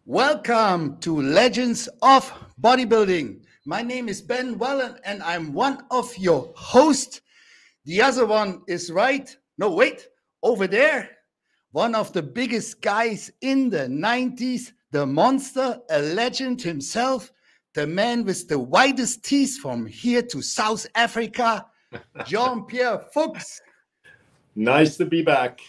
Welcome to Legends of Bodybuilding. My name is Ben Wellen and I'm one of your hosts. The other one is over there. One of the biggest guys in the 90s, the monster, a legend himself, the man with the widest teeth from here to South Africa, j.p.fuchs. Nice to be back.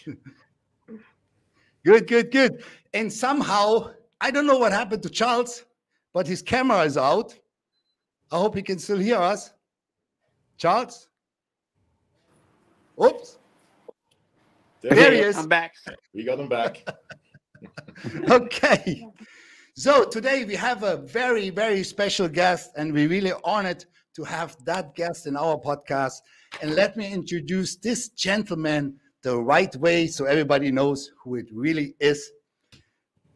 Good. And somehow, I don't know what happened to Charles, but his camera is out. I hope he can still hear us. Charles? Oops. There he is. I'm back. We got him back. Okay. So today we have a very, very special guest, and we're really honored to have that guest in our podcast. And let me introduce this gentleman the right way so everybody knows who it really is.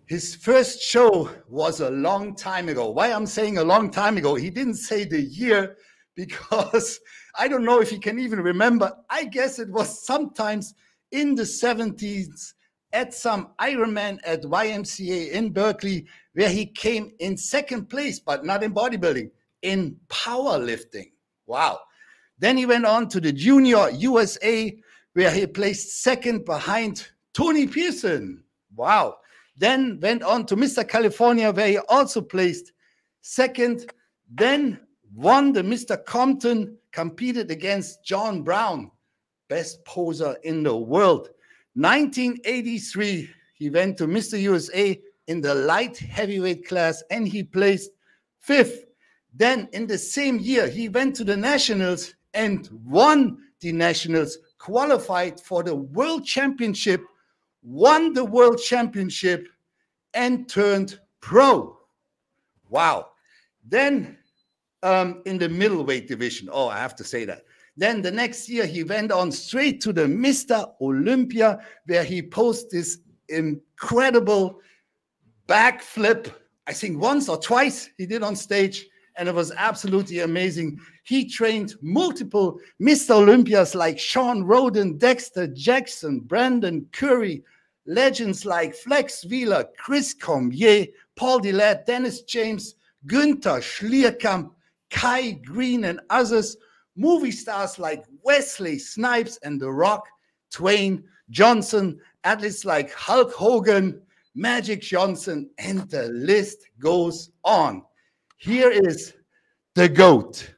His first show was a long time ago. Why I'm saying a long time ago? He didn't say the year because I don't know if he can even remember. I guess it was sometimes in the 70s at some Ironman at YMCA in Berkeley, where he came in second place, but not in bodybuilding, in powerlifting. Wow. Then he went on to the Junior USA, where he placed second behind Tony Pearson. Wow. Then went on to Mr. California, where he also placed second. Then won the Mr. Compton, competed against John Brown, best poser in the world. 1983, he went to Mr. USA in the light heavyweight class, and he placed fifth. Then in the same year, he went to the Nationals and won the Nationals, qualified for the World Championship, won the World Championship, and turned pro. Wow. Then in the middleweight division, oh, I have to say that. Then the next year, he went on straight to the Mr. Olympia, where he posted this incredible backflip. I think once or twice he did on stage, and it was absolutely amazing. He trained multiple Mr. Olympias like Sean Roden, Dexter Jackson, Brandon Curry, legends like Flex Wheeler, Chris Cormier, Paul Dillette, Dennis James, Günther Schlierkamp, Kai Green, and others. Movie stars like Wesley Snipes and The Rock, Dwayne Johnson, athletes like Hulk Hogan, Magic Johnson, and the list goes on. Here is the GOAT,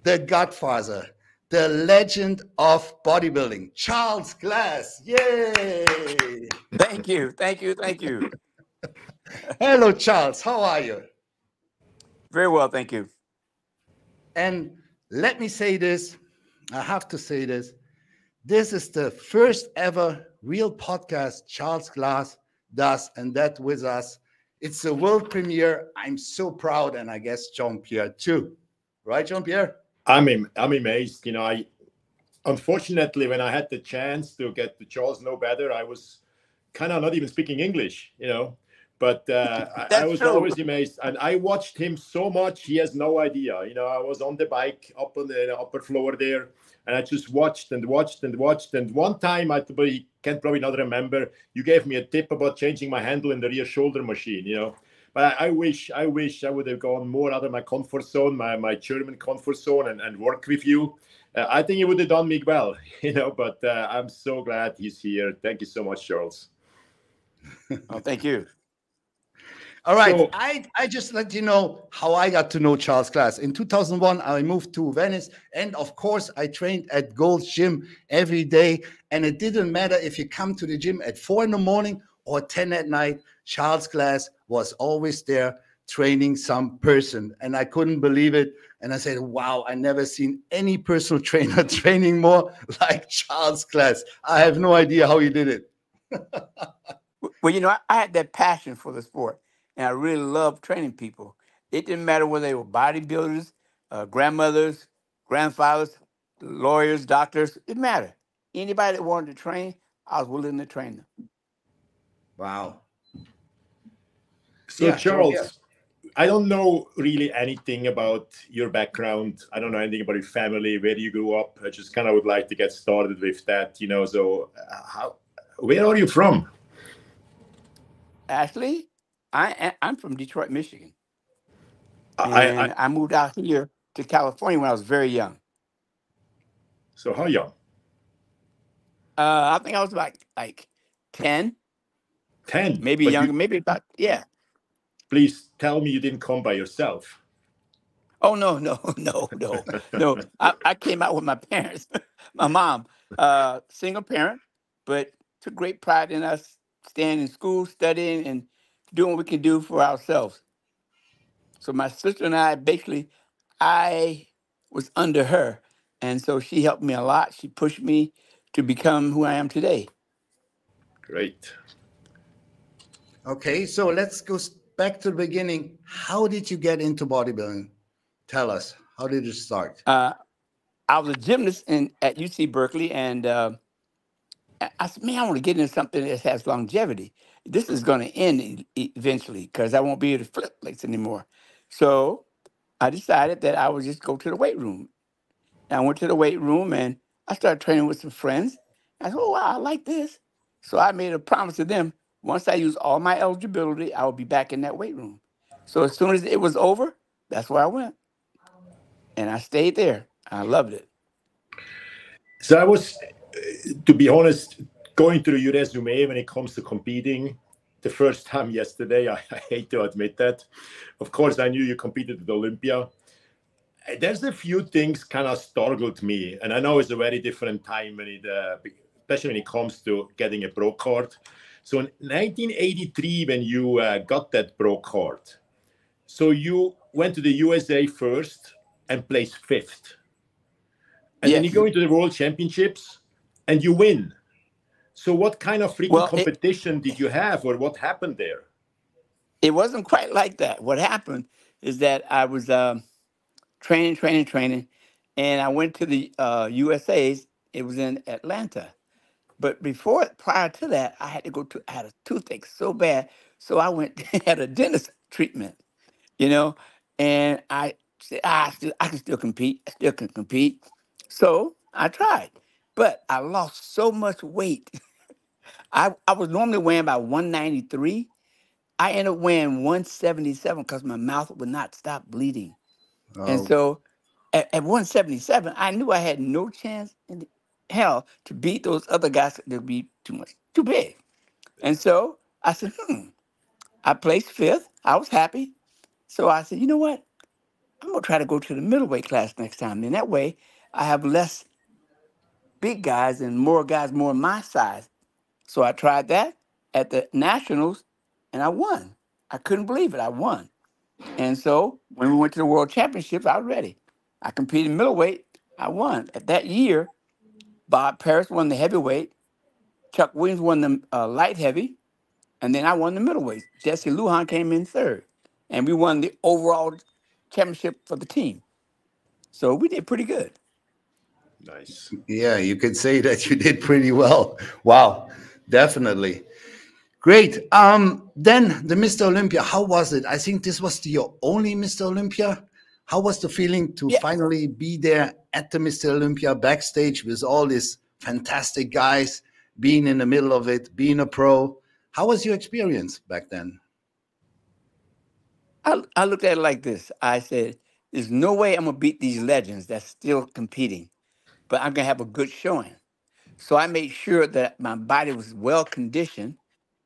the Godfather, the legend of bodybuilding, Charles Glass. Yay! Thank you, thank you, thank you. Hello, Charles. How are you? Very well, thank you. And let me say this. I have to say this. This is the first ever real podcast Charles Glass does, and that with us. It's a world premiere. I'm so proud, and I guess Jean-Pierre too. Right, Jean-Pierre? I'm amazed. You know, I unfortunately, when I had the chance to get to Charles know better, I was kind of not even speaking English, you know. But I was always amazed, and I watched him so much. He has no idea. You know, I was on the bike up on the upper floor there, and I just watched and watched and watched. And one time, I can probably not remember, you gave me a tip about changing my handle in the rear shoulder machine. You know, but I wish I would have gone more out of my comfort zone, my German comfort zone, and work with you. I think it would have done me well. You know, but I'm so glad he's here. Thank you so much, Charles. Oh, thank you. All right, so, I just let you know how I got to know Charles Glass. In 2001, I moved to Venice, and of course, I trained at Gold's Gym every day, and it didn't matter if you come to the gym at 4 in the morning or 10 at night, Charles Glass was always there training some person, and I couldn't believe it, and I said, wow, I never seen any personal trainer training more like Charles Glass. I have no idea how he did it. Well, you know, I had that passion for the sport. And I really loved training people. It didn't matter whether they were bodybuilders, grandmothers, grandfathers, lawyers, doctors. It didn't matter. Anybody that wanted to train, I was willing to train them. Wow. So, yeah, Charles, I don't know really anything about your background. I don't know anything about your family, where you grew up. I just kind of would like to get started with that, you know. So where are you from? Actually, I'm from Detroit, Michigan. And I moved out here to California when I was very young. So how young? I think I was like 10. 10? Maybe younger, maybe about, yeah. Please tell me you didn't come by yourself. Oh, no. I came out with my parents. My mom, single parent, but took great pride in us staying in school, studying, and doing what we can do for ourselves. So my sister and I was under her. And so she helped me a lot. She pushed me to become who I am today. Great. Okay, so let's go back to the beginning. How did you get into bodybuilding? Tell us. How did it start? I was a gymnast at UC Berkeley, and I said, man, I want to get into something that has longevity. This is going to end eventually because I won't be able to flip plates anymore. So I decided that I would just go to the weight room. And I went to the weight room and I started training with some friends. I said, oh, wow, I like this. So I made a promise to them. Once I use all my eligibility, I would be back in that weight room. So as soon as it was over, that's where I went. And I stayed there. I loved it. So I was, to be honest, going through your resume when it comes to competing, the first time yesterday, I hate to admit that. Of course, I knew you competed at Olympia. There's a few things kind of startled me. And I know it's a very different time, especially when it comes to getting a pro card. So in 1983, when you got that pro card, so you went to the USA first and placed 5th. And then you go into the World Championships and you win. So what kind of freaking competition did you have, or what happened there? It wasn't quite like that. What happened is that I was training, and I went to the USA's. It was in Atlanta. But prior to that, I had a toothache so bad. So I went had a dentist treatment, you know, and I said, I can still compete. I still can compete. So I tried, but I lost so much weight. I was normally weighing about 193. I ended up weighing 177 because my mouth would not stop bleeding. And Oh, so at 177, I knew I had no chance in hell to beat those other guys. They'd be too big. And so I said, I placed fifth. I was happy. So I said, you know what? I'm gonna try to go to the middleweight class next time. And that way I have less big guys and more guys more my size. So I tried that at the nationals and I won. I couldn't believe it. I won. And so when we went to the world championships, I was ready. I competed in middleweight. I won. At that year, Bob Paris won the heavyweight. Chuck Williams won the light heavy. And then I won the middleweight. Jesse Lujan came in third. And we won the overall championship for the team. So we did pretty good. Nice. yeah, you could say that you did pretty well. Wow, definitely. Great. Then the Mr. Olympia, how was it? I think this was your only Mr. Olympia. How was the feeling to Yeah. finally be there at the Mr. Olympia backstage with all these fantastic guys, being in the middle of it, being a pro? How was your experience back then? I looked at it like this. I said, there's no way I'm going to beat these legends that's still competing, but I'm going to have a good showing. So I made sure that my body was well conditioned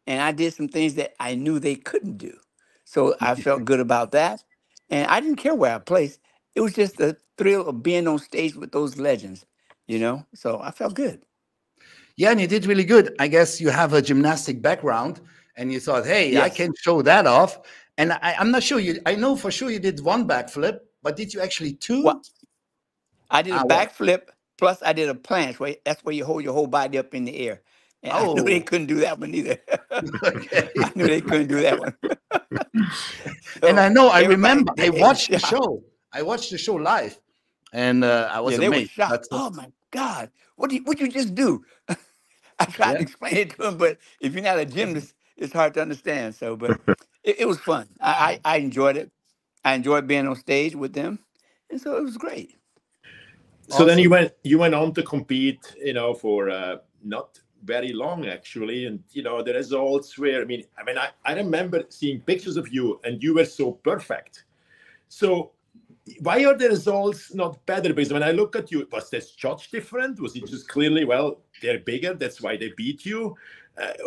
and I did some things that I knew they couldn't do. So I felt good about that. And I didn't care where I placed. It was just the thrill of being on stage with those legends, So I felt good. Yeah, and you did really good. I guess you have a gymnastic background and you thought, hey, I Yes. can show that off. And I'm not sure I know for sure you did one backflip, but did you actually two? Well, I did a Wow. backflip, plus I did a planche. That's where you hold your whole body up in the air. And I knew they Oh, couldn't do that one either. I okay. knew they couldn't do that one. And So I know, I everybody, remember, I they was watched the shocked. show. I watched the show live, and I was Yeah, they were amazed. shocked. That's Oh my God, what you just do? I tried yeah, to explain it to them, but if you're not a gymnast, it's hard to understand. So, but it was fun. I enjoyed it. I enjoyed being on stage with them, and so it was great. So then awesome. you went on to compete, for not very long actually, and the results were. I remember seeing pictures of you, and you were so perfect. So why are the results not better? Because when I look at you, was this judge different? Was it just clearly, well, they're bigger, that's why they beat you?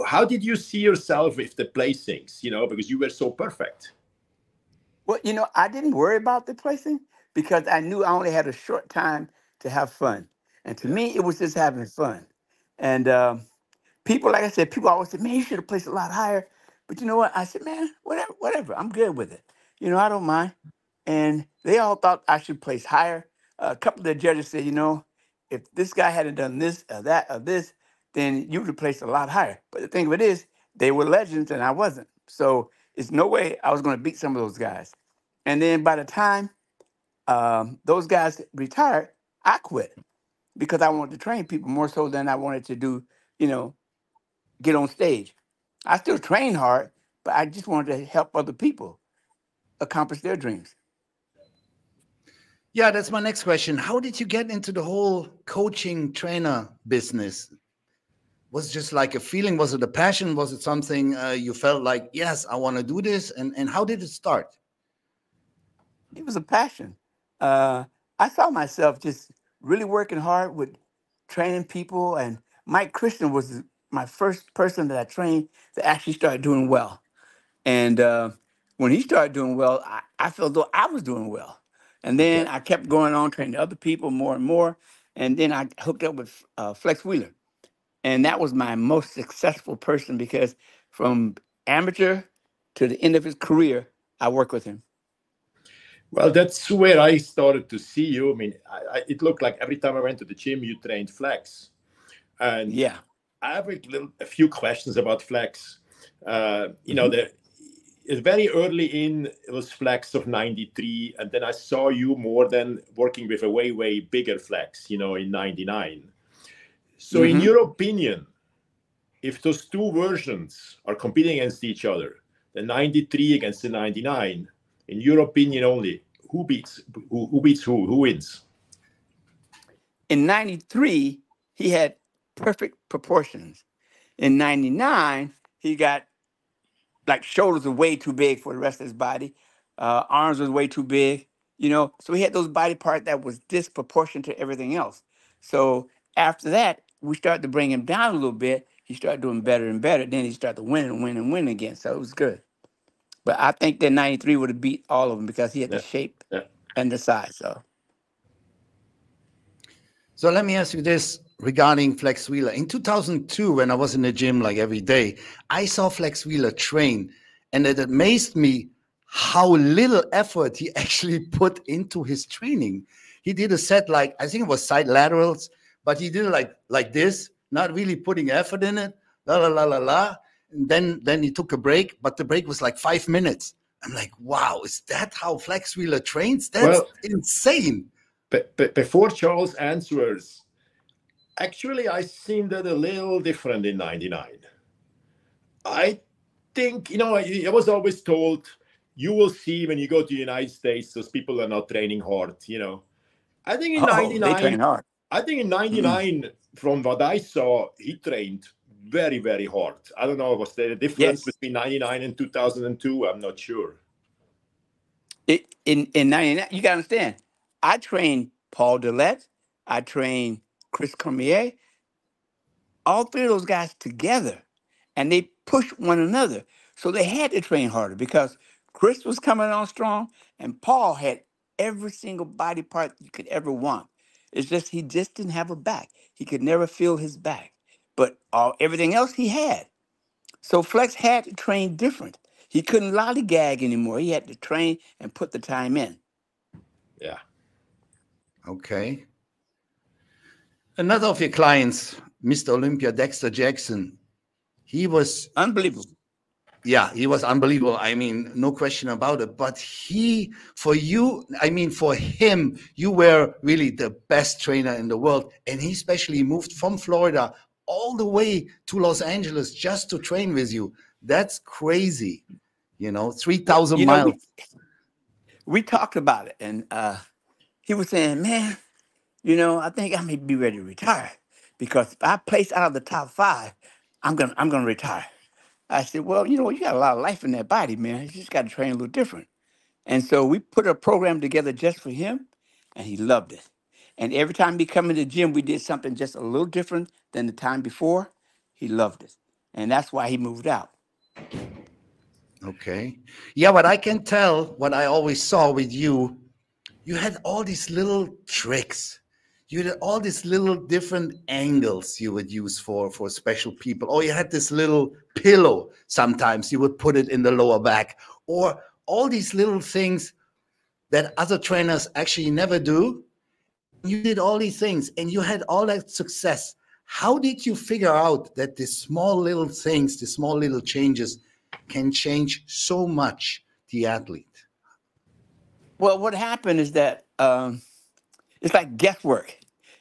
How did you see yourself with the placings? Because you were so perfect. Well, I didn't worry about the placing because I knew I only had a short time to have fun, and to Yeah, me, it was just having fun. And people, like I said, people always say, "Man, you should have placed a lot higher." But you know what? I said, "Man, whatever. I'm good with it. I don't mind." And they all thought I should place higher. A couple of the judges said, if this guy hadn't done this or that or this, then you would have placed a lot higher. But the thing of it is, they were legends and I wasn't. So it's no way I was going to beat some of those guys. And then by the time those guys retired, I quit because I wanted to train people more so than I wanted to do, you know, get on stage. I still train hard, but I just wanted to help other people accomplish their dreams. yeah. That's my next question. How did you get into the whole coaching trainer business? Was it just like a feeling? Was it a passion? Was it something you felt like, yes, I want to do this? And how did it start? It was a passion. Uh, I saw myself just really working hard with training people, and Mike Christian was my first person that I trained that actually started doing well. And when he started doing well, I felt though I was doing well. And Yeah. then I kept going on training other people more and more. And then I hooked up with Flex Wheeler. And that was my most successful person because from amateur to the end of his career, I worked with him. Well, that's where I started to see you. It looked like every time I went to the gym, you trained flex. And Yeah. I have a few questions about flex. Mhm. very early in, it was flex of 93. And then I saw you more than working with a way, way bigger flex, you know, in 99. So in your opinion, if those two versions are competing against each other, the 93 against the 99, in your opinion only, who beats who wins? In 93, he had perfect proportions. In 99, he got like shoulders were way too big for the rest of his body. Arms was way too big, you know. So he had those body parts that was disproportionate to everything else. So after that, we started to bring him down a little bit. He started doing better and better. Then he started to win and win and win again. So it was good. But I think that 93 would have beat all of them because he had the Yeah, shape yeah. and the size. So let me ask you this regarding Flex Wheeler. In 2002, when I was in the gym like every day, I saw Flex Wheeler train, and it amazed me how little effort he actually put into his training. He did a set like, I think it was side laterals, but he did it like this, not really putting effort in it. La la la la la. And then he took a break, but the break was like 5 minutes. I'm like, wow, is that how Flex Wheeler trains? That's Well, insane. but before Charles answers, actually, I seen that a little different in 99. I think, you know, I was always told, you will see when you go to the United States, those people are not training hard, you know. I think in Oh, they train 99, hard. from what I saw, he trained very, very hard. I don't know, was there a difference Yes. between 99 and 2002? I'm not sure. In 99, you got to understand, I trained Paul Dillette, I trained Chris Cormier, all three of those guys together, and they pushed one another. So they had to train harder because Chris was coming on strong, and Paul had every single body part you could ever want. It's just he just didn't have a back. He could never feel his back, but everything else he had. So Flex had to train different. He couldn't lollygag anymore. He had to train and put the time in. Yeah. Okay. Another of your clients, Mr. Olympia, Dexter Jackson, he was, Unbelievable. yeah, he was unbelievable. I mean, no question about it. But for you, I mean, for him, you were really the best trainer in the world. And he especially moved from Florida all the way to Los Angeles just to train with you. That's crazy. 3,000 You know, miles. we talked about it, and he was saying, "Man, I think I may be ready to retire because if I place out of the top five, I'm gonna retire." I said, "Well, you got a lot of life in that body, man. You just got to train a little different." And so we put a program together just for him, and he loved it. And every time he come in the gym, we did something just a little different than the time before. He loved it, and that's why he moved out. Okay. Yeah, but I can tell what I always saw with you, you had all these little tricks. You had all these little different angles you would use for special people. Or you had this little pillow. Sometimes you would put it in the lower back. Or all these little things that other trainers actually never do. You did all these things and you had all that success. How did you figure out that these small little things, the small little changes can change so much the athlete? Well, what happened is that it's like guesswork.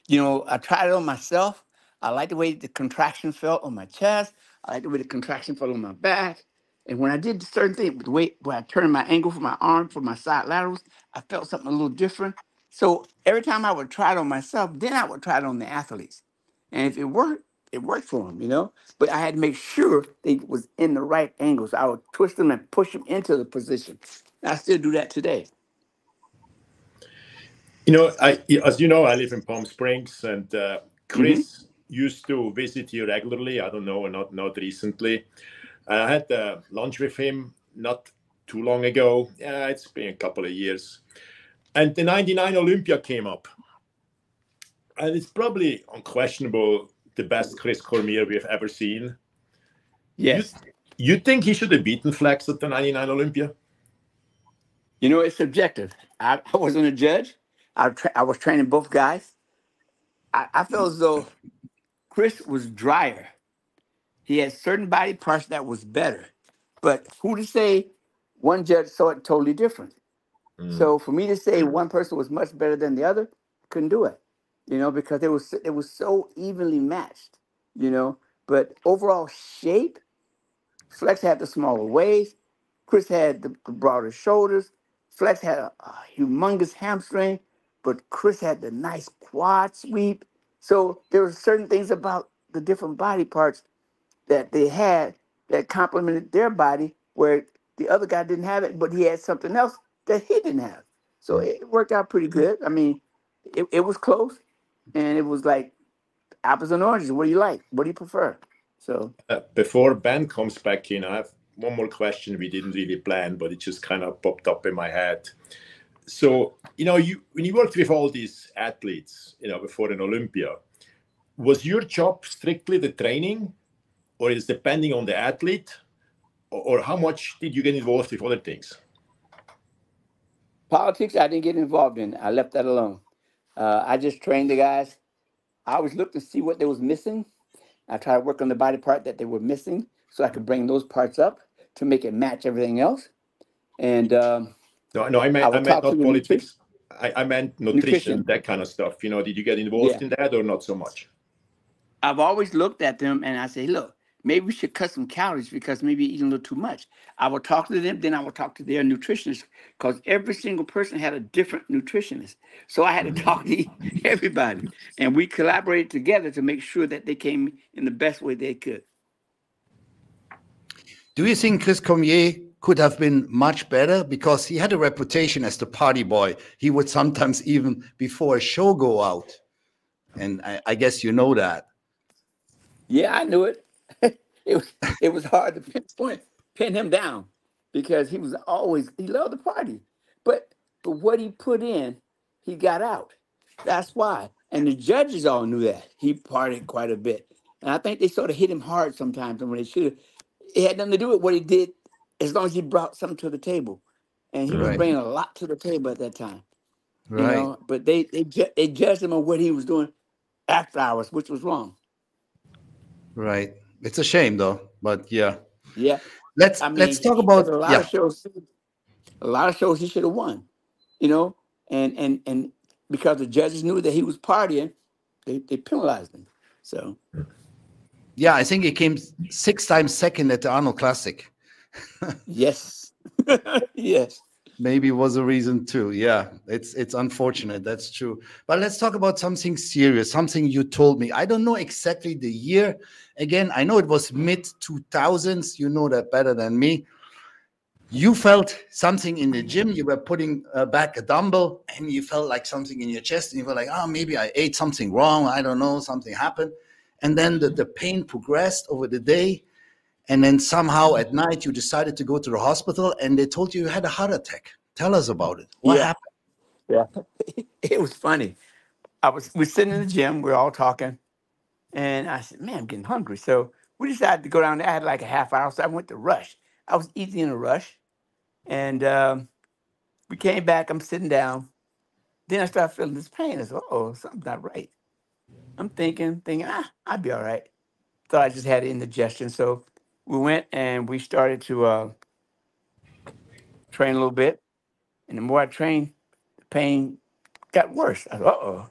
I tried it on myself. I like the way the contraction felt on my chest. I like the way the contraction felt on my back. And when I did certain things, the way when I turned my angle for my arm, for my side laterals, I felt something a little different. So every time I would try it on myself, then I would try it on the athletes. And if it worked for them. But I had to make sure they was in the right angle. So I would twist them and push them into the position. And I still do that today. As you know, I live in Palm Springs, and Hmm. Chris used to visit you regularly. I don't know, not recently. I had lunch with him not too long ago. Yeah, it's been a couple of years. And the 99 Olympia came up. And it's probably unquestionable the best Chris Cormier we've ever seen. You Yes. you think he should have beaten Flex at the 99 Olympia? It's subjective. I wasn't a judge. I was training both guys. I felt as though Chris was drier. He had certain body parts that was better. But who to say one judge saw it totally different. Mm. So for me to say one person was much better than the other, couldn't do it, because it was so evenly matched, you know. But overall shape, Flex had the smaller waist, Chris had the broader shoulders, Flex had a humongous hamstring, but Chris had the nice quad sweep. So there were certain things about the different body parts that they had that complemented their body, where the other guy didn't have it, but he had something else that he didn't have. So it worked out pretty good. I mean, it was close, and it was like apples and oranges. What do you like? What do you prefer? So Before Ben comes back in, I have one more question we didn't really plan, but it just kind of popped up in my head. So, when you worked with all these athletes, before an Olympia, was your job strictly the training, or is it depending on the athlete, or how much did you get involved with other things? politics, I didn't get involved in. I left that alone. I just trained the guys. I always looked to see what they was missing. I tried to work on the body part that they were missing, so I could bring those parts up to make it match everything else. And No, I I meant would talk to not the politics. I meant nutrition, nutrition. that kind of stuff. Did you get involved Yeah. in that or not so much? I've always looked at them and I say, look, maybe we should cut some calories because maybe you're eating a little too much. I will talk to them, then I will talk to their nutritionist because every single person had a different nutritionist. So I had to talk to everybody and we collaborated together to make sure that they came in the best way they could. Do you think Chris Cormier could have been much better? Because he had a reputation as the party boy. He would sometimes even before a show go out. And I guess you know that. Yeah, I knew it. it was hard to pin him down because he loved the party. But what he put in, he got out. That's why. And the judges all knew that. He partied quite a bit. And I think they sort of hit him hard sometimes when they should have. It had nothing to do with what he did as long as he brought something to the table. And he was Right. bringing a lot to the table at that time. Right. But they judged him on what he was doing after hours, which was wrong. Right. It's a shame though, but yeah. Yeah. Let's I let's mean, talk because about yeah. a lot of shows he should have won, and because the judges knew that he was partying, they penalized him. So Yeah, I think he came 6 times second at the Arnold Classic. yes, yes, Maybe was a reason too. Yeah, it's unfortunate. That's true. But let's talk about something serious, something you told me. I don't know exactly the year. Again, I know it was mid 2000s. You know that better than me. You felt something in the gym. You were putting back a dumbbell and you felt like something in your chest. And you were like, oh, maybe I ate something wrong. I don't know. Something happened. And then the pain progressed over the day. And then somehow at night you decided to go to the hospital and they told you had a heart attack. Tell us about it. What yeah, happened? yeah. It was funny. We're sitting in the gym. We're all talking, and I said, "Man, I'm getting hungry." So we decided to go down there. I had like a half hour, so I went to Rush. I was eating in a rush, and we came back. I'm sitting down. Then I started feeling this pain. I said, "Oh, something's not right." I'm thinking, I'll be all right. Thought I just had indigestion. So we went and we started to train a little bit. And the more I trained, the pain got worse. I thought, oh,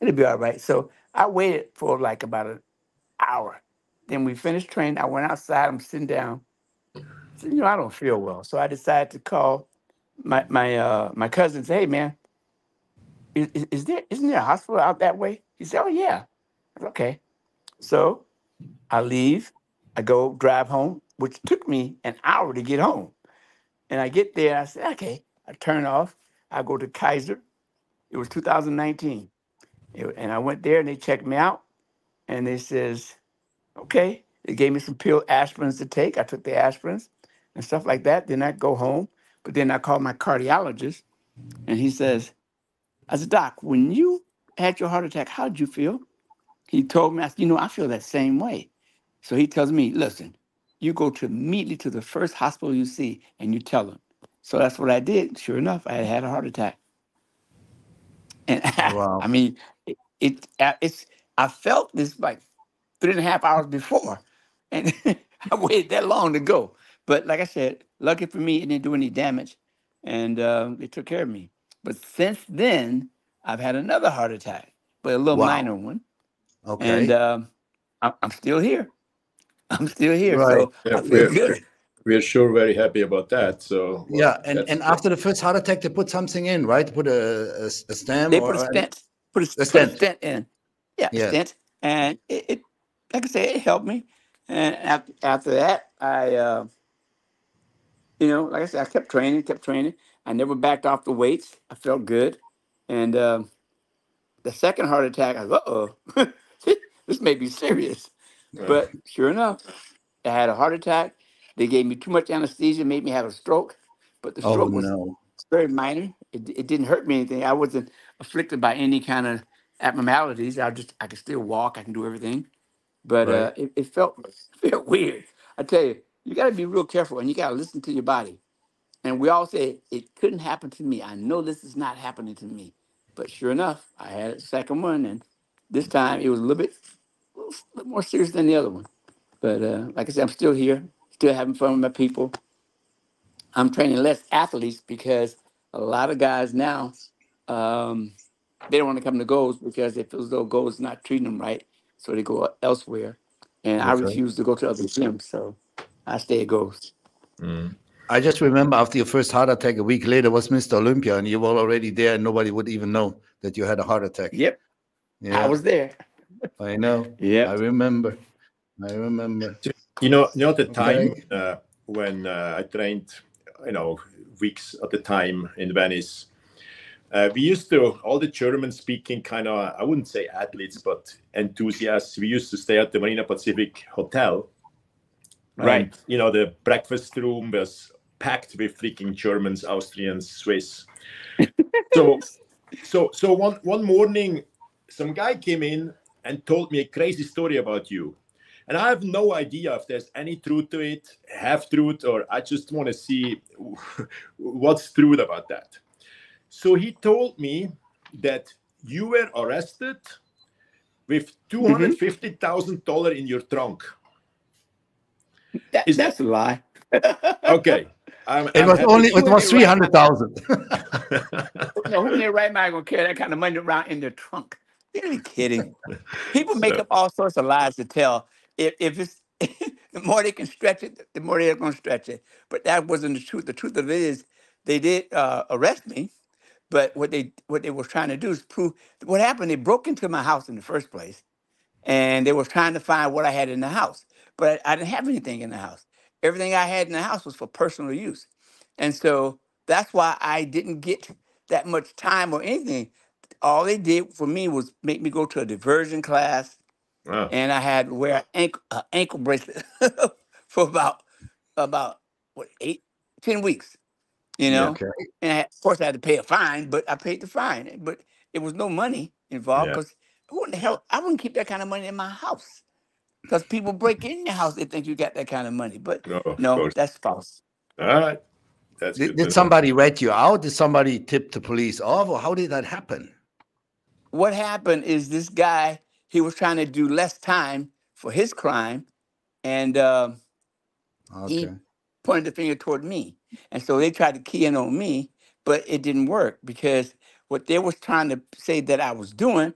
it'll be all right. So I waited for like about an hour. Then we finished training. I went outside. I'm sitting down. I said, I don't feel well. So I decided to call my cousin and say, hey, man, isn't there a hospital out that way? He said, oh, yeah. I said, okay. So I leave, I go drive home, which took me an hour to get home. And I get there, I said, okay, I turn off, I go to Kaiser. It was 2019. And I went there and they checked me out and they says, okay. They gave me some pill aspirins to take. I took the aspirins and stuff like that. Then I go home. But then I called my cardiologist and he says, I said, Doc, when you had your heart attack, how did you feel? He told me, I said, I feel that same way. So he tells me, listen, you go to immediately to the first hospital you see and you tell them. So that's what I did. Sure enough, I had a heart attack. And Wow. I mean, it's I felt this like 3.5 hours before. And I waited that long to go. But like I said, lucky for me, it didn't do any damage, and they took care of me. But since then, I've had another heart attack, but a little minor Wow. one, and Okay. I'm still here. I'm still here, Right. so Yeah, I feel good. we're sure very happy about that. So, well, Yeah. And that's after the first heart attack, they put something in, right? Put a stem They put a or stent, a put a stent. stent in, yeah, a Yes. stent, and it like I said, it helped me. And after that, like I said, I kept training, kept training. I never backed off the weights. I felt good, and the second heart attack, I was, this may be serious. uh, But sure enough, I had a heart attack. They gave me too much anesthesia, made me have a stroke. But the Oh stroke was no. very minor. It didn't hurt me anything. I wasn't afflicted by any kind of abnormalities. I could still walk. I can do everything. But Right. it felt weird. I tell you, you got to be real careful and you got to listen to your body. And we all say it couldn't happen to me. I know this is not happening to me. But sure enough, I had a second one, and this time it was a little more serious than the other one. But like I said, I'm still here, still having fun with my people. I'm training less athletes because a lot of guys now, um, they don't want to come to goals because they feel as though goals is not treating them right, so they go elsewhere. And I Okay. refuse to go to other gyms, so I stay at goals. mm. I just remember after your first heart attack, a week later was Mr. Olympia, and you were already there, and nobody would even know that you had a heart attack. Yep, I Yeah, was there. I know. I Yep. remember. I remember. So, the time Okay. when I trained, weeks at the time in Venice, we used to, all the German-speaking kind of, I wouldn't say athletes, but enthusiasts, we used to stay at the Marina Pacific Hotel. Right. And, the breakfast room was packed with freaking Germans, Austrians, Swiss. So one morning, some guy came in and told me a crazy story about you. And I have no idea if there's any truth to it, half truth, or I just want to see what's true about that. So he told me that you were arrested with Hmm. $250,000 in your trunk. Is That's a lie. okay? It I'm was happy. only. It Who in was their right mind? 300,000. No, who in their right mind gonna carry that kind of money around in their trunk? You gotta be kidding. People make So, up all sorts of lies to tell. If it's the more they can stretch it, the more they're gonna stretch it. But that wasn't the truth. The truth of it is, they did arrest me. But what they were trying to do is prove what happened. They broke into my house in the first place, and they were trying to find what I had in the house. But I didn't have anything in the house. Everything I had in the house was for personal use, and so that's why I didn't get that much time or anything. All they did for me was make me go to a diversion class, ah, and I had to wear an ankle bracelet for about what 8, 10 weeks, you yeah, know. Okay. And of course, I had to pay a fine, but I paid the fine. But it was no money involved yeah. because who in the hell? I wouldn't keep that kind of money in my house because people break in your house, they think you got that kind of money. But No, of no, course. that's false. All right. That's good Did to know. somebody rat you out? Did somebody tip the police off, or how did that happen? What happened is this guy, he was trying to do less time for his crime, and he Okay. pointed the finger toward me. And so they tried to key in on me, but it didn't work because what they was trying to say that I was doing,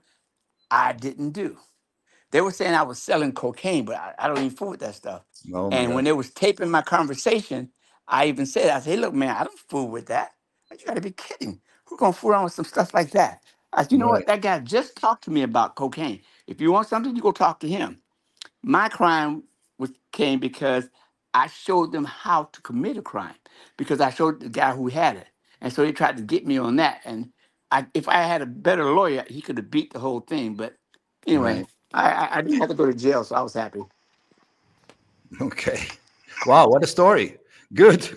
I didn't do. They were saying I was selling cocaine, but I don't even fool with that stuff. Oh my And when God. they was taping my conversation, I even said, I said, hey, look, man, I don't fool with that. You gotta be kidding. Who's gonna fool around with some stuff like that? I said, you know Right. what? That guy just talked to me about cocaine. If you want something, you go talk to him. My crime came because I showed them how to commit a crime because I showed the guy who had it. And so they tried to get me on that. And if I had a better lawyer, he could have beat the whole thing. But anyway, Right. I didn't have to go to jail, so I was happy. Okay. Wow. What a story. Good.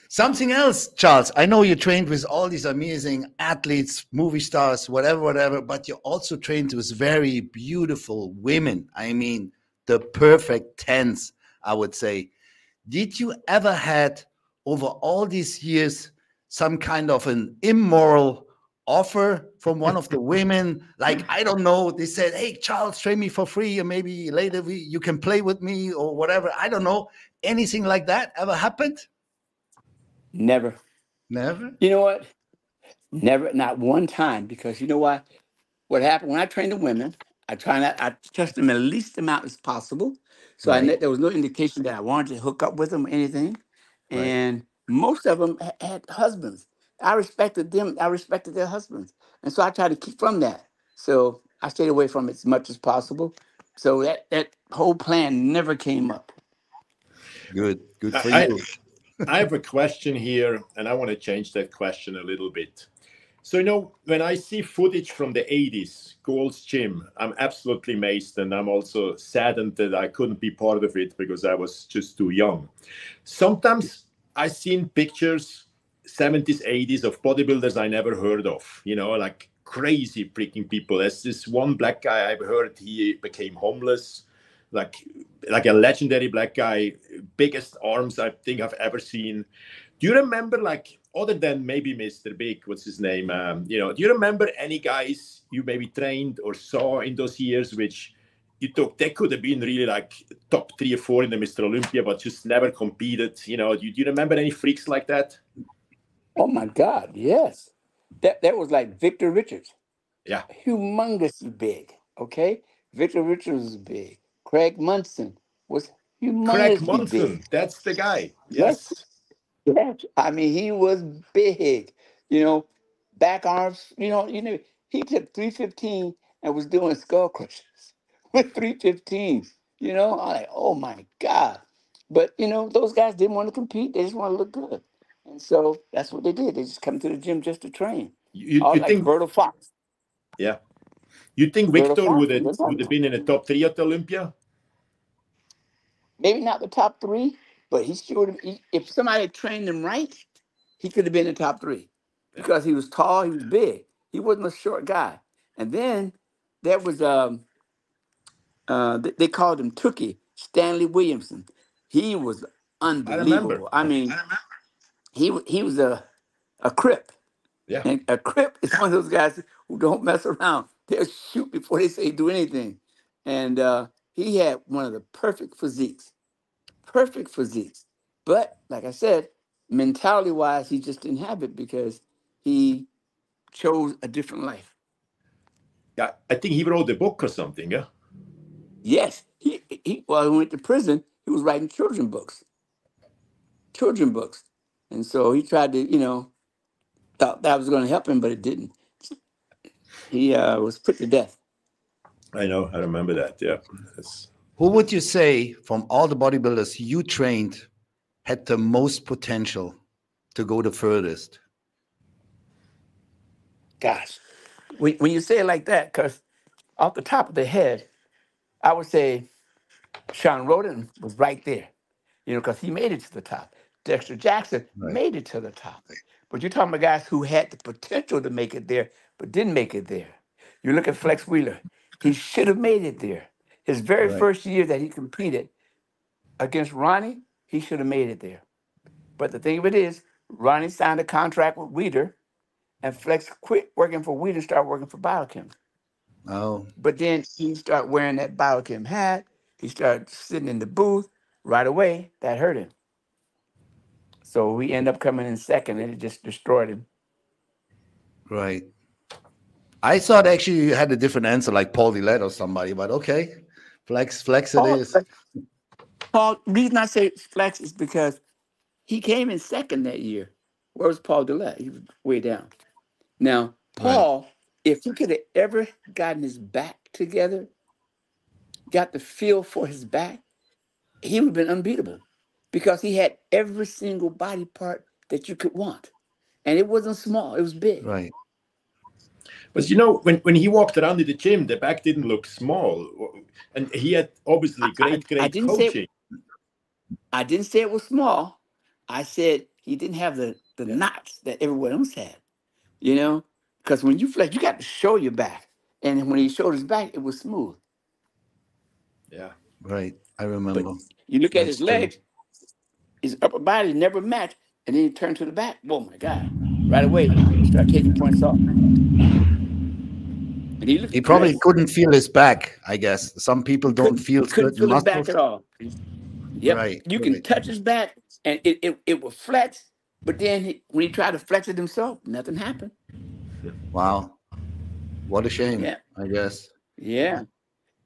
Something else, Charles. I know you trained with all these amazing athletes, movie stars, whatever, whatever, but you also trained with very beautiful women. I mean, the perfect tens, I would say. Did you ever had over all these years some kind of an immoral offer from one of the women? Like, I don't know, they said, hey, Charles, train me for free, and maybe later you can play with me or whatever. I don't know. Anything like that ever happened? Never. Never? You know what? Never, not one time, because you know why? What happened when I train the women, I test them at least amount as possible. So Right, there was no indication that I wanted to hook up with them or anything. right. And most of them had husbands. I respected them. I respected their husbands. And so I tried to keep from that. So I stayed away from it as much as possible. So that whole plan never came up. Good. Good for I, you. I have a question here, and I want to change that question a little bit. So, when I see footage from the 80s, Gold's Gym, I'm absolutely amazed. And I'm also saddened that I couldn't be part of it because I was just too young. Sometimes I seen pictures, 70s, 80s, of bodybuilders I never heard of, like crazy freaking people. There's this one black guy I've heard he became homeless, like like a legendary black guy, biggest arms I think I've ever seen. Do you remember, like, other than maybe Mr. Big, what's his name? Do you remember any guys you maybe trained or saw in those years which you thought they could have been really like top 3 or 4 in the Mr. Olympia, but just never competed? Do you remember any freaks like that? Oh my God, yes. That was like Victor Richards. Yeah. Humongously big. Okay? Victor Richards was big. Craig Munson was Craig humongously big. Monson, that's the guy. Yes. Yes. Yes. I mean, he was big. You know, back arms, he took 315 and was doing skull crushers with 315. I'm like, oh my God. But those guys didn't want to compete, they just want to look good. And so that's what they did. They just come to the gym just to train. You All like think, Berto Fox. yeah. You think Berto Victor Fox. would have been in the top 3 at the Olympia? Maybe not the top three, but he sure if somebody had trained him right, he could have been in the top three Yeah. because he was tall, he was big. He wasn't a short guy. And then there was they called him Tookie, Stanley Williamson. He was I remember. unbelievable. I mean, he was a crip. Yeah. And a crip is one of those guys who don't mess around. They'll shoot before they say do anything. And he had one of the perfect physiques. But like I said, mentality wise, he just didn't have it because he chose a different life. Yeah. I think he wrote a book or something. Yeah. Yes, he while he went to prison, he was writing children books, and so he tried to, thought that was going to help him, but it didn't. He was put to death. I know. I remember that. Yeah. That's, Who would you say from all the bodybuilders you trained had the most potential to go the furthest? Gosh, when you say it like that, because off the top of the head, I would say Sean Roden was right there, because he made it to the top. Dexter Jackson Right, made it to the top. But you're talking about guys who had the potential to make it there, but didn't make it there. You look at Flex Wheeler, he should have made it there. His very right, first year that he competed against Ronnie, he should have made it there. But the thing of it is, Ronnie signed a contract with Weider, and Flex quit working for Weider and started working for Biochem. oh, But then he started wearing that Biochem hat. He started sitting in the booth. Right away, that hurt him. So we end up coming in second, and it just destroyed him. right. I thought actually you had a different answer, like Paul Dillette or somebody, but okay, flex it Paul, is. Paul, reason I say Flex is because he came in second that year. Where was Paul Dillette? He was way down. Now, Right, Paul, if he could have ever gotten his back together, got the feel for his back, he would have been unbeatable because he had every single body part that you could want. And it wasn't small, it was big. right. but when he walked around in the gym, the back didn't look small, and he had obviously I great didn't say coaching. I didn't say it was small. I said he didn't have the Yeah. knots that everyone else had, because when you flex, you got to show your back. And when he showed his back, it was smooth. Yeah. Right. I But remember. you look at That's his true. legs, his upper body never matched, and then he turned to the back. Oh my God. right away. He started taking points off. And he He looked probably great. couldn't feel his back, I guess. Some people don't feel He couldn't certain feel his back muscles. at all. Yep. Right, You can right. touch his back and it will flex, but then when he tried to flex it himself, nothing happened. Wow. What a shame, Yeah. I guess. Yeah.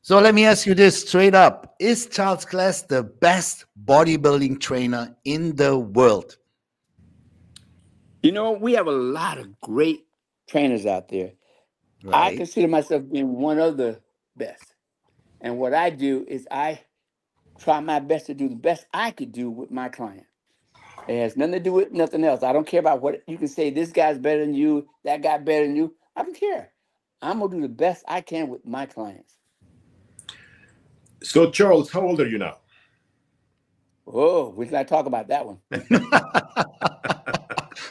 So let me ask you this straight up. Is Charles Glass the best bodybuilding trainer in the world? You know, we have a lot of great trainers out there. I Right. consider myself being one of the best. And what I do is I try my best to do the best I could do with my client. It has nothing to do with nothing else. I don't care about what you can say. This guy's better than you. That guy better than you. I don't care. I'm gonna do the best I can with my clients. So, Charles, how old are you now? Oh, we can talk about that one.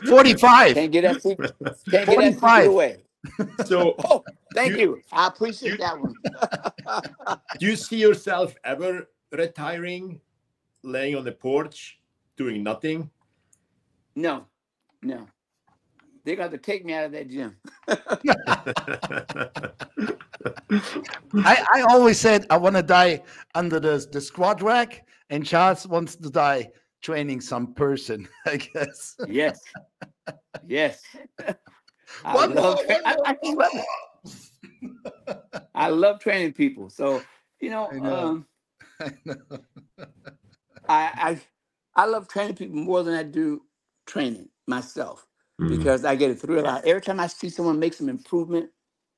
45. Can't get that secret. Can't get that secret 45. away. So, Oh, thank you, you. I appreciate that one. do you see yourself ever retiring, laying on the porch, doing nothing? No, no. They're going to take me out of that gym. I always said I want to die under the squat rack, and Charles wants to die training some person, I guess. Yes. Yes. One more, one I more. just love it. I love training people. So, you know, I know. I know. I love training people more than I do training myself Mm. because I get a thrill out. Every time I see someone make some improvement,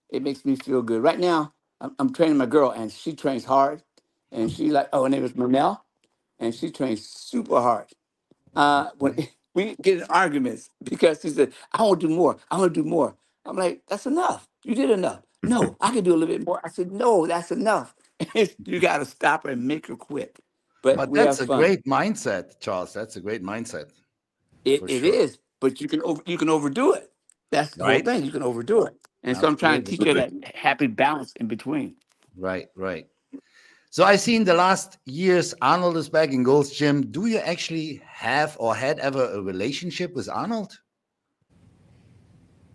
it makes me feel good. Right now, I'm training my girl, and she trains hard. And she like, oh, her name is Manel, and she trains super hard. When we get in arguments because she said, I want to do more. I want to do more. I'm like, that's enough. You did enough. No, I can do a little bit more. I said, no, that's enough. You got to stop her and make her quit. But But we have that's a fun. great mindset, Charles. That's a great mindset It for it sure. is, but you can overdo it. That's the whole Right? thing. You can overdo it. And so I'm trying to Absolutely. teach her that happy balance in between. Right, right. So I see in the last years Arnold is back in Gold's Gym. Do you actually have or had ever a relationship with Arnold?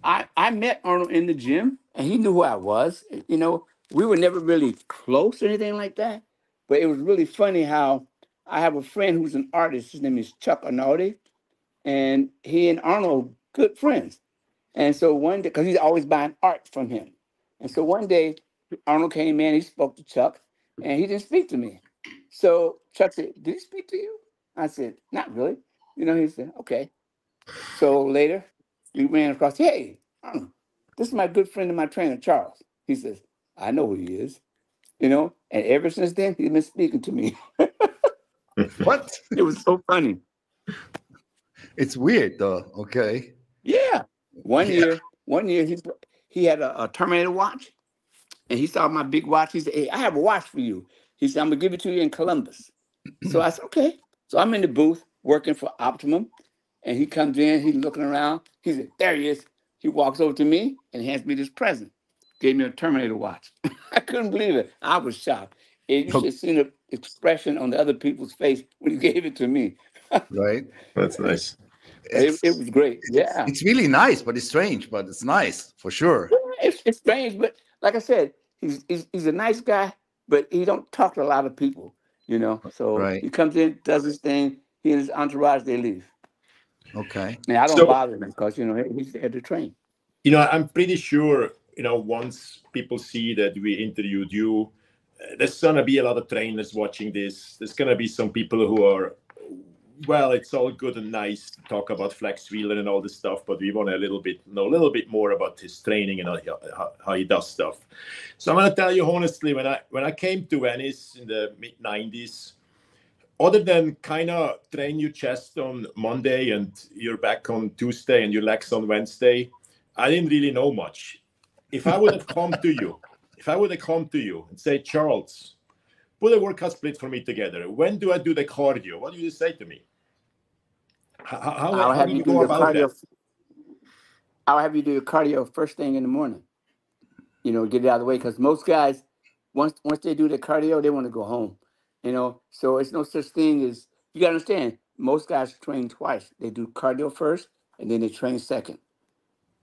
I met Arnold in the gym and he knew who I was. You know, we were never really close or anything like that. But it was really funny how I have a friend who's an artist. His name is Chuck Arnaldi, and he and Arnold good friends. And so one day, because he's always buying art from him. And so one day, Arnold came in, he spoke to Chuck, and he didn't speak to me. So Chuck said, did he speak to you? I said, not really. You know, he said, okay. So later, we ran across, hey, this is my good friend and my trainer, Charles. He says, I know who he is, you know, and ever since then, he's been speaking to me. What? It was so funny. It's weird though. Okay. Yeah. One Yeah. year, he had a Terminator watch, and he saw my big watch. He said, hey, I have a watch for you. He said, I'm going to give it to you in Columbus. So I said, okay. So I'm in the booth working for Optimum, and he comes in, he's looking around. He said, there he is. He walks over to me and hands me this present. Gave me a Terminator watch. I couldn't believe it. I was shocked. And you should have seen the expression on the other people's face when he gave it to me. Right. That's nice. It It's was great. Yeah. it's really nice, but it's strange, but it's nice for sure. It's strange, but like I said, he's a nice guy, but he don't talk to a lot of people, you know. So Right. he comes in, does his thing. He and his entourage, they leave. Okay. And I don't So, bother him because, you know, he's there to train. I'm pretty sure, once people see that we interviewed you, there's going to be a lot of trainers watching this. There's going to be some people who are, well, it's all good and nice to talk about Flex Wheeler and all this stuff, but we want to know a little bit more about his training and how he does stuff. So I'm going to tell you honestly, when I came to Venice in the mid 90s, other than kind of train your chest on Monday and your back on Tuesday and your legs on Wednesday, I didn't really know much. If I would have come to you and say, Charles, put a workout split for me together. When do I do the cardio? What do you say to me? I'll How do have you you do go your about that? cardio. I'll have you do your cardio first thing in the morning. You know, get it out of the way because most guys, once they do the cardio, they want to go home. You know, so it's no such thing as you got to understand. Most guys train twice. They do cardio first, and then they train second.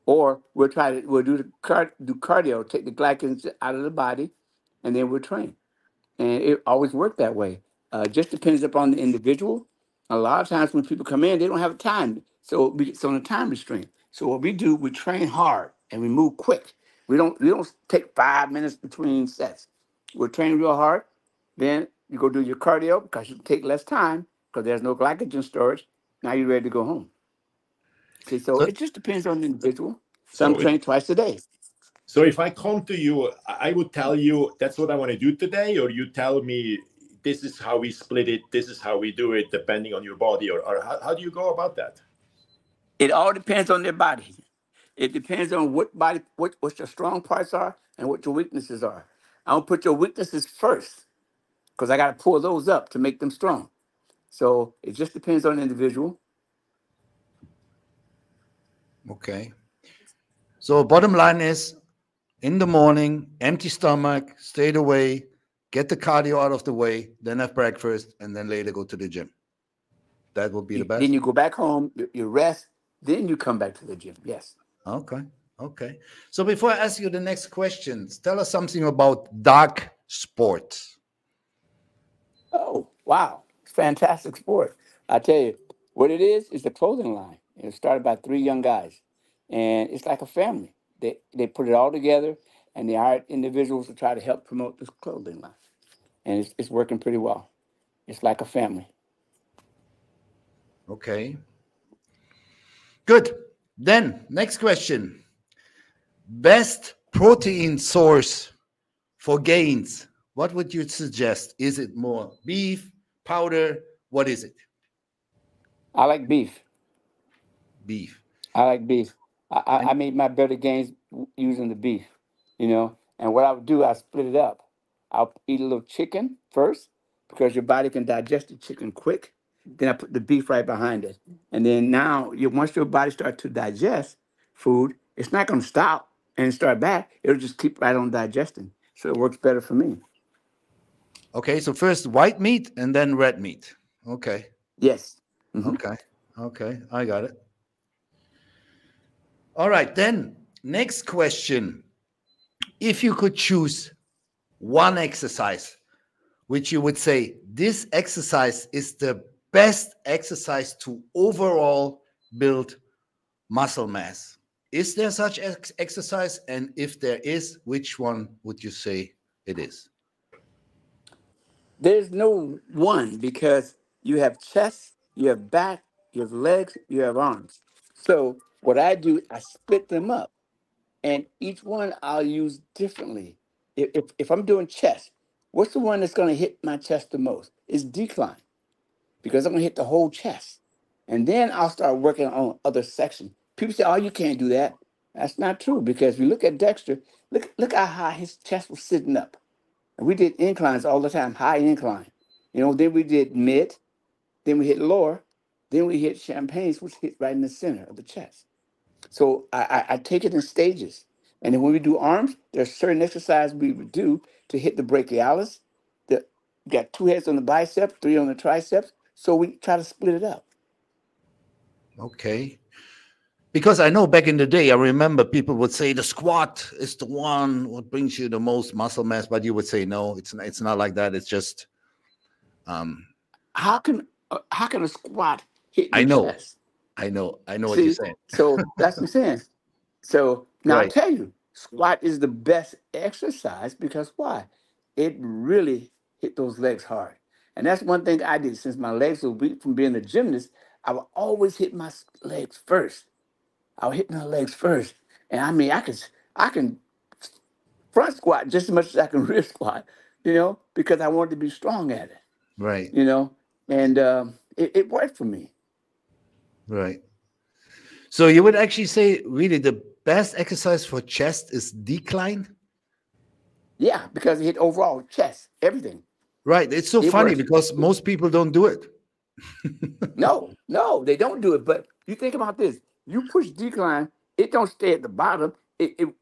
Or we'll do cardio, take the glycogen out of the body, and then we'll train. And it always worked that way. Just depends upon the individual. A lot of times when people come in, they don't have time, so it's on a time restraint. So what we do, we train hard and we move quick. We don't take 5 minutes between sets. We'll train real hard. Then you go do your cardio because you take less time because there's no glycogen storage. Now you're ready to go home. See, so So, it just depends on the individual. Some So train twice a day. so if I come to you, I would tell you that's what I want to do today, or you tell me this is how we split it, this is how we do it, depending on your body, or how do you go about that? It all depends on their body. It depends on what your strong parts are and what your weaknesses are. I don't put your weaknesses first because I got to pull those up to make them strong. So it just depends on the individual. okay. So bottom line is, in the morning, empty stomach, stay away, get the cardio out of the way, then have breakfast, and then later go to the gym. That would be the Then best. you go back home, you rest, then you come back to the gym. Yes. Okay. Okay. So before I ask you the next questions, tell us something about dark sports. Oh, wow. Fantastic sport. I tell you, what it is the clothing line. It started by three young guys. And it's like a family. They put it all together and they hired individuals to try to help promote this clothing line. And it's working pretty well. It's like a family. Okay. Good. Then, next question. Best protein source for gains. What would you suggest? Is it more beef, powder? What is it? I like beef. Beef. I like beef. And I made my better gains using the beef, you know. And what I would do, I split it up. I'll eat a little chicken first because your body can digest the chicken quick. Then I put the beef right behind it. And then now, once your body starts to digest food, it's not going to stop and start back. It'll just keep right on digesting. So it works better for me. okay, so first white meat and then red meat. Okay. Yes. Hmm. Okay. Okay. I got it. All right. Then, next question. If you could choose one exercise, which you would say this exercise is the best exercise to overall build muscle mass. Is there such exercise? And if there is, which one would you say it is? There's no one because you have chest, you have back, you have legs, you have arms. So what I do, I split them up, and each one I'll use differently. If I'm doing chest, what's the one that's going to hit my chest the most? It's decline because I'm going to hit the whole chest, and then I'll start working on other sections. People say, "Oh, you can't do that." That's not true because if you look at Dexter, look how high his chest was sitting up. And we did inclines all the time, high incline. Then we did mid, then we hit lower, then we hit champagnes, which hit right in the center of the chest. So I take it in stages. And then when we do arms, there's certain exercises we would do to hit the brachialis. The, got two heads on the bicep, three on the triceps. So we try to split it up. Okay. Because I know back in the day, I remember people would say the squat is the one what brings you the most muscle mass, but you would say no, it's not like that. It's just How can a squat hit I your know, chest? I know what you're See, saying. so that's what I'm saying. So now I Right. tell you, squat is the best exercise because why? It really hit those legs hard. And that's one thing I did since my legs were weak from being a gymnast. I would always hit my legs first. I would hit my legs first. And I mean, I can front squat just as much as I can rear squat, because I wanted to be strong at it, Right. you know. And it worked for me. Right. So you would actually say really the best exercise for chest is decline? Yeah, because it hit overall chest, everything. Right. It's so It funny works. because most people don't do it. No, they don't do it. But you think about this: you push decline, it don't stay at the bottom.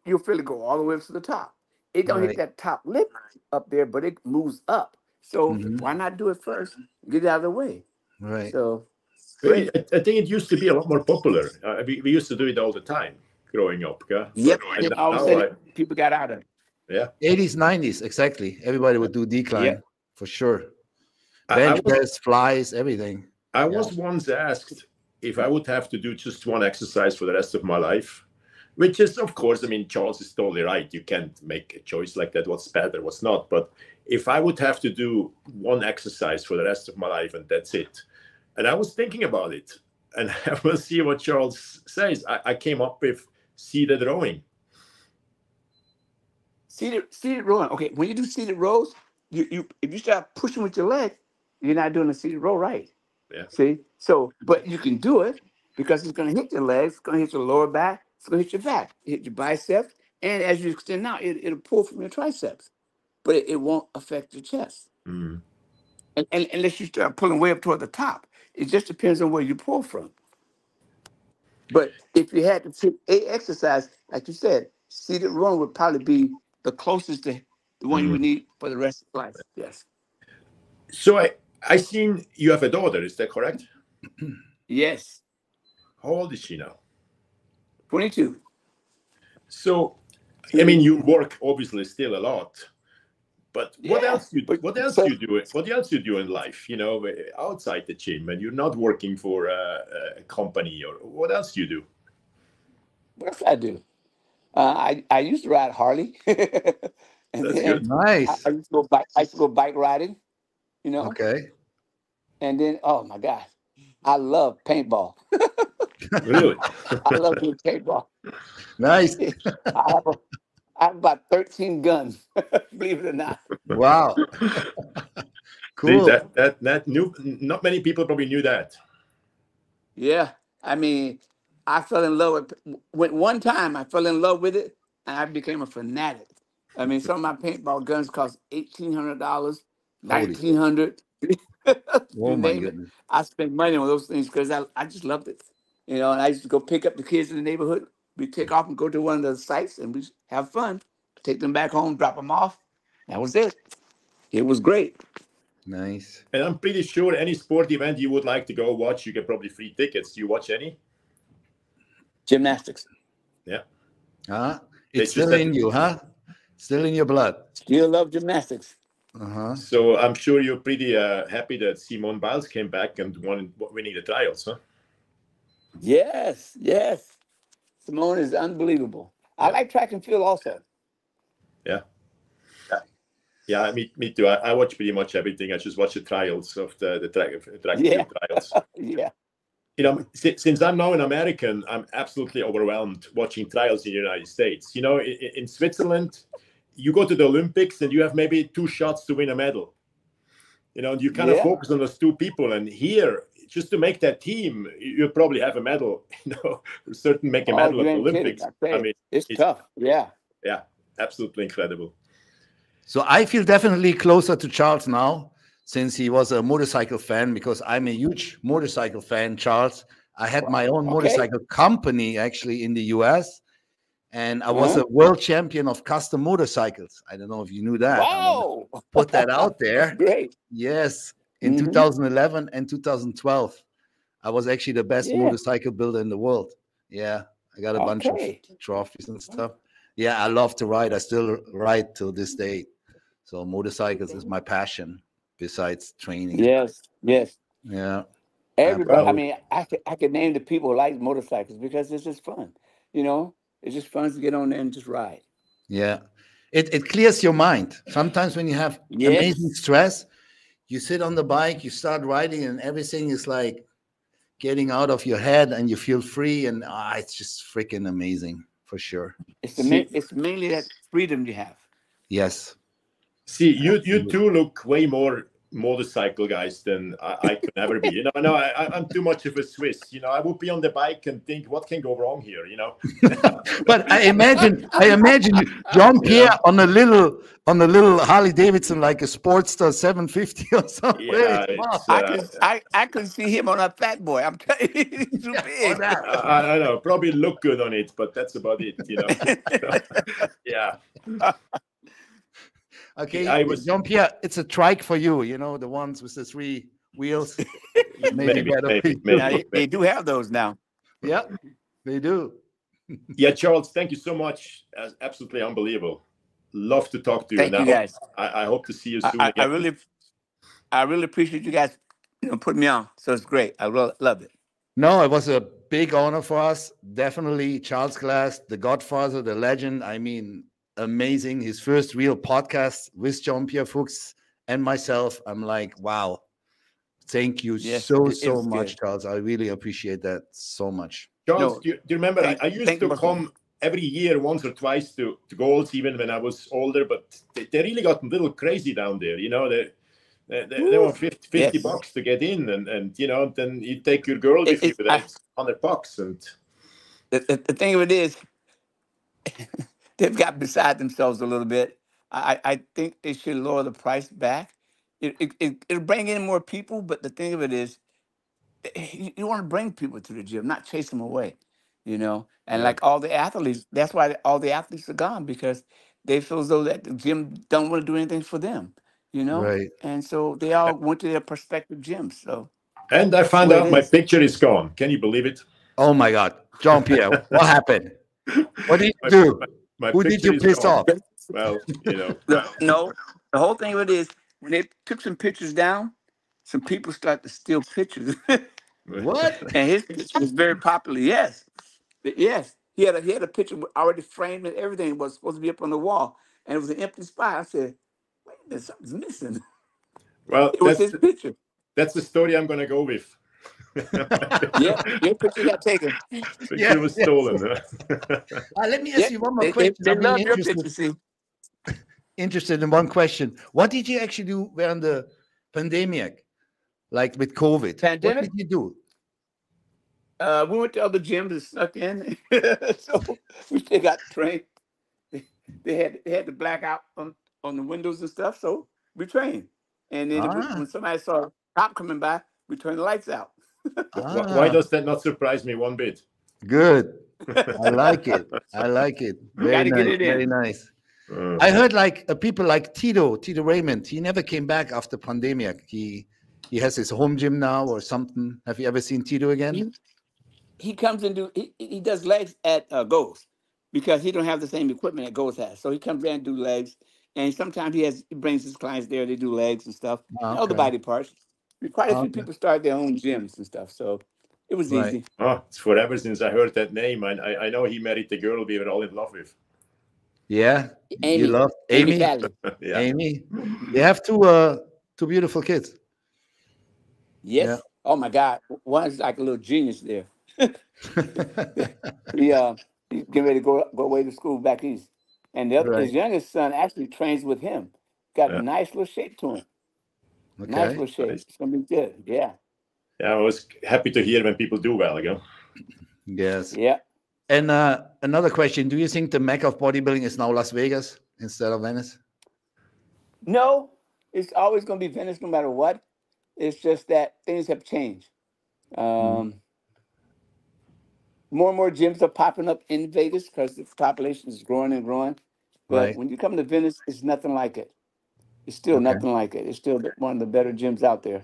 You'll feel it go all the way up to the top. It don't hit Right. that top lip up there, but it moves up. So Hmm. why not do it first? Get it out of the way. Right. So I great. think it used to be a lot more popular. We used to do it all the time. growing up. Yeah. Yep. And And all of a now sudden, people got out of it. yeah. 80s, 90s, exactly. Everybody would do decline Yep. for sure. I Bench was press, flies, everything. I was once asked if I would have to do just one exercise for the rest of my life, which is, of course, I mean, Charles is totally right. You can't make a choice like that, what's better, what's not. But if I would have to do one exercise for the rest of my life and that's it. And I was thinking about it, and I will see what Charles says. I came up with seated rowing. Seated rowing. Okay, when you do seated rows, you if you start pushing with your leg, you're not doing a seated row right. Yeah. See? So, but you can do it because it's going to hit your legs, it's going to hit your lower back, it's going to hit your back, hit your biceps, and as you extend out, it'll pull from your triceps, but it won't affect your chest. Mm. And unless you start pulling way up toward the top, it just depends on where you pull from. But if you had to pick a exercise, like you said, seated rowing would probably be the closest to the one you would need for the rest of your life. Yes. So I seen you have a daughter. Is that correct? Yes. How old is she now? 22. So, I mean, you work obviously still a lot, but what Yeah, else you but- what else so- you do? What else you do in life? You know, outside the gym, and you're not working for a company, or what else you do? What else I do? I used to ride Harley, and That's then good. Nice. I used to go bike. I used to go bike riding, you know. Okay. And then, oh my God, I love paintball. Really? I love doing paintball. Nice. I have about 13 guns, believe it or not. Wow. See, Cool. that new. Not many people probably knew that. Yeah, I mean, I fell in love with one time. I fell in love with it, and I became a fanatic. I mean, some of my paintball guns cost $1,800, Holy shit. $1,900. Oh You my name it. goodness. I spent money on those things because I just loved it. You know, and I used to go pick up the kids in the neighborhood. We take off and go to one of the sites, and we have fun. Take them back home, drop them off. That was it. It was great. Nice. And I'm pretty sure any sport event you would like to go watch, you get probably free tickets. Do you watch any? Gymnastics. Yeah. Huh? They It's just still had in to- you, huh? Still in your blood. Still love gymnastics. Uh-huh. So I'm sure you're pretty happy that Simone Biles came back and won winning the trials, huh? Yes, yes. Simone is unbelievable. I Yeah. like track and field also. Yeah. Yeah, me too. I watch pretty much everything. I just watch the trials of the track and Yeah. field trials. Yeah. You know, since I'm now an American, I'm absolutely overwhelmed watching trials in the United States. You know, in Switzerland, you go to the Olympics and you have maybe 2 shots to win a medal. You know, and you kind of Yeah. focus on those 2 people. And here, just to make that team, you probably have a medal. You know, certain make a medal you at the ain't kidding. Olympics. I tell you, mean, it's tough. Yeah. yeah, absolutely incredible. So I feel definitely closer to Charles now, since he was a motorcycle fan, because I'm a huge motorcycle fan, Charles. I had my own Okay. motorcycle company actually in the US, and I was a world champion of custom motorcycles. I don't know if you knew that. I want Wow. to put that out there. Great. Yes, in Mhm. 2011 and 2012. I was actually the best Yeah. motorcycle builder in the world. Yeah, I got a bunch of Okay. trophies and stuff. Yeah, I love to ride. I still ride till this day. So motorcycles is my passion besides training. Yes. Yes. Yeah. Everybody. I Absolutely. mean, I could name the people who like motorcycles because it's just fun. You know, it's just fun to get on there and just ride. Yeah. It clears your mind. Sometimes when you have amazing Yes. stress, you sit on the bike, you start riding, and everything is like getting out of your head and you feel free. And it's just freaking amazing for sure. It's mainly that freedom you have. Yes. See, you two look way more motorcycle guys than I could ever be. You know, no, I'm too much of a Swiss. You know, I would be on the bike and think, what can go wrong here? You know. But I imagine Jean-Pierre on a little Harley Davidson, like a Sportster 750 or something. Yeah, I could see him on a fat boy. I'm telling you, he's too big. I don't know. Probably look good on it, but that's about it. You know. Yeah. Okay, I Jean-Pierre, it's a trike for you. You know, the ones with the 3 wheels. Maybe better. Now, they do have those now. Yeah, they do. Yeah, Charles, thank you so much. Absolutely unbelievable. Love to talk to you. Thank Now, you guys. I hope to see you soon I again. really appreciate you guys, putting me on. So it's great. I really love it. No, it was a big honor for us. Definitely Charles Glass, the Godfather, the legend. I mean, amazing. His first real podcast with j.p.fuchs and myself. I'm like, wow. Thank you Yes, it so was much, good. Charles. I really appreciate that so much. Charles, No, do you remember I used thank to you. come every year, once or twice to goals, even when I was older, but they really got a little crazy down there. You know, they want 50 Yes. bucks to get in, and you know, then you take your girl with you, then it's $100. And The thing of it is, they've got beside themselves a little bit. I think they should lower the price back. It'll bring in more people, but the thing of it is, you want to bring people to the gym, not chase them away, And Yeah. like all the athletes, that's why all the athletes are gone, because they feel as though that the gym don't want to do anything for them, Right. And so they all went to their prospective gyms. So And I that's the found way it out my is. picture is gone. Can you believe it? Oh my God. Jean-Pierre, what happened? What did you do? My Who did picture you is piss gone. off? Well, No, the whole thing of it is, when they took some pictures down, some people started to steal pictures. What? And his picture was very popular. Yes. Yes. He had a picture already framed, and everything was supposed to be up on the wall. And it was an empty spot. I said, wait a minute, something's missing. Well, It was his picture. that's the story I'm going to go with. Yeah, your picture got taken. Picture was stolen. Let me ask you one more question. They I'm really love your picture, see. interested in one question. What did you actually do during the pandemic, like with COVID? Pandemic? What did you do? We went to other gyms and snuck in. So we still got trained. They had the blackout on the windows and stuff, so we trained. And then when somebody saw a cop coming by, we turned the lights out. Why does that not surprise me one bit? Good. I like it. I like it. Very Gotta get nice. it in. Very nice. I heard like people like Tito Raymond. He never came back after pandemic. He has his home gym now or something. Have you ever seen Tito again? He comes and he does legs at Goals, because he don't have the same equipment that Goals has. So he comes there and do legs, and sometimes he brings his clients there. They do legs and stuff, and other body parts. Quite a few people start their own gyms and stuff, so it was easy. Oh, it's forever since I heard that name. I know he married the girl we were all in love with. Yeah, Amy. You love Amy. Yeah. Amy. They have two beautiful kids. Yes. Yeah. Oh my God, one's like a little genius there. He's getting ready to go away to school back east, and the other, his youngest son actually trains with him. Got a nice little shape to him. Okay. Nice little shape. Nice. It's gonna be good. Yeah. Yeah, I was happy to hear when people do well again. Yes. Yeah. And another question: do you think the mecca of bodybuilding is now Las Vegas instead of Venice? No, it's always going to be Venice, no matter what. It's just that things have changed. More and more gyms are popping up in Vegas because the population is growing and growing. But when you come to Venice, it's nothing like it. It's still nothing like it. It's still one of the better gyms out there.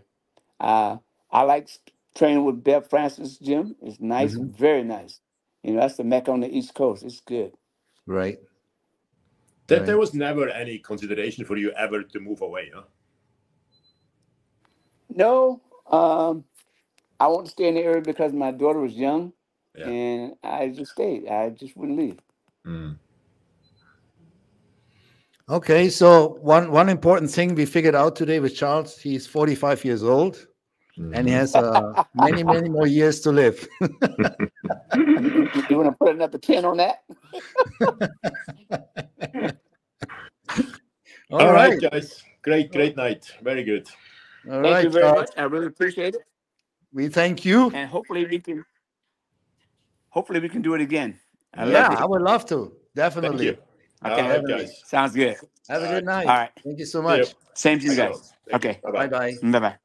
I like training with Bev Francis' gym. It's nice, very nice. That's the mecca on the East Coast. It's good. Right. There was never any consideration for you ever to move away, huh? No. I want to stay in the area because my daughter was young, and I just stayed. I just wouldn't leave. Okay, so one important thing we figured out today with Charles, he's 45 years old, and he has many more years to live. You want to put another 10 on that? All right, guys. Great night. Very good. All Thank you very much. I really appreciate it. We thank you. And hopefully we can do it again. I would love to. Definitely. Thank you. Okay. All right, guys. Sounds good. Have a good night. All right. Thank you so much. Same to you guys. Okay. Bye-bye. Bye-bye. Bye-bye.